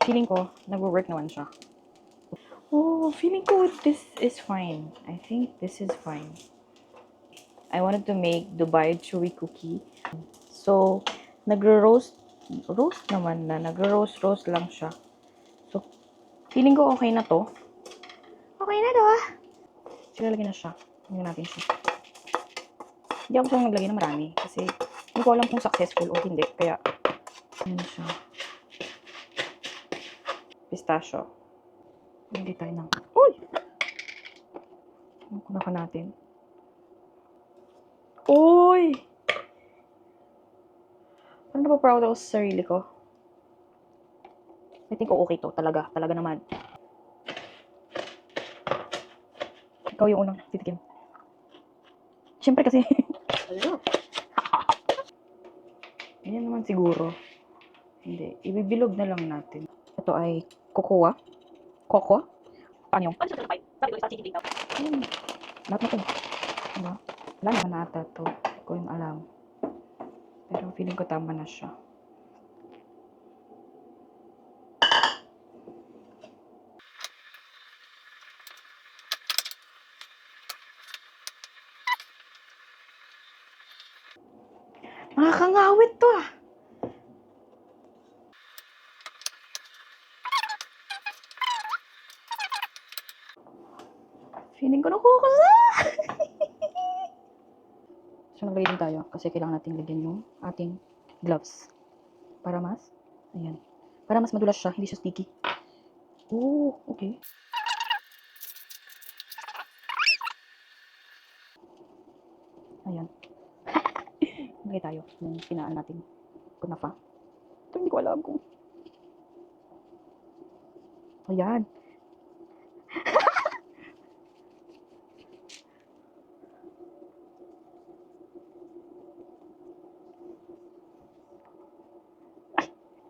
feeling ko, nag-work naman siya. Oh, feeling ko this is fine. I think this is fine. I wanted to make Dubai chewy cookie. So, nagro-roast naman na. Nagro-roast lang siya. So, feeling ko okay na to. Okay na to ah. Sige, lagyan na siya. Lagyan natin siya. Hindi ako siyang naglagay na marami. Kasi, hindi ko alam kung successful o hindi. Kaya, yan siya. Pistachio. Hindi tayo ng... Uy! Kunakan natin. Uy! Ano na ba proud ako sa sarili ko? I think okay to. Talaga. Talaga naman. Ikaw yung unang titikim. Siyempre kasi. Ano? Yan naman siguro. Hindi. Ibibilog na lang natin. Ito ay cocoa. Coco? Paano yung? Ano siya talaga? Sabi ko, isa chicken dito. Lahat na to. Diba? Wala naman ata to. Hindi ko yung alam. Pero feeling ko tama na siya. Nakakangawit to ah. Feeling ko nakukusa. So, naglagay din tayo kasi kailangan natin lagyan yung ating gloves. Para mas, ayan. Para mas madulas siya, hindi siya sticky. Oh, okay. Ayan. Lagay tayo yung pinaan natin kunafa. Ito hindi ko alam kung. Ayan.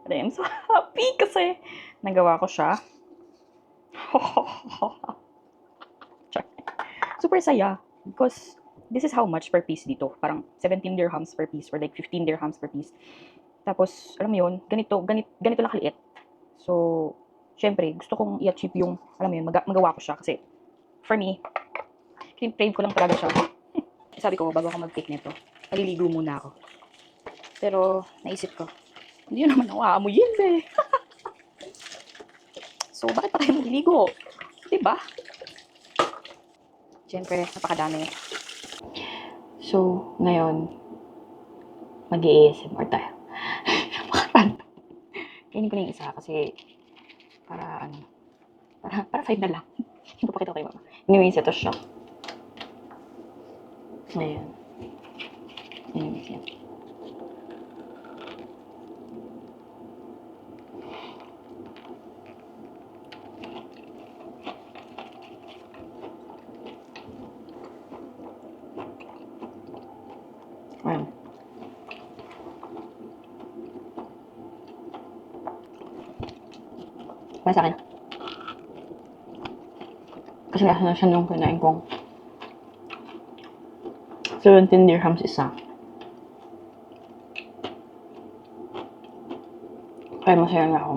I'm so happy kasi nagawa ko siya. Super saya because this is how much per piece dito. Parang 17 dirhams per piece or like 15 dirhams per piece. Tapos, alam mo yun, ganito lang kaliit. So, syempre, gusto kong i-achieve yung, alam mo yun, magawa ko siya kasi for me, crave ko lang talaga siya. Sabi ko, bago ako mag-take nito, maliligo muna ako. Pero, naisip ko, hindi yun naman ako aamuyin, eh. So, bakit pa tayo maliligo? Diba? Siyempre, napakadami. So, ngayon, mag-ASMR tayo. Kainin ko na yung isa kasi para 5 na lang. Ipapakita ko kayo mama. Anyways, ito siya. Ayan. Anyways, yan. Ayan. Para sa akin. Kasi lasa na siya nung kinain kong 17 dirhams isa. Kaya masaya na ako.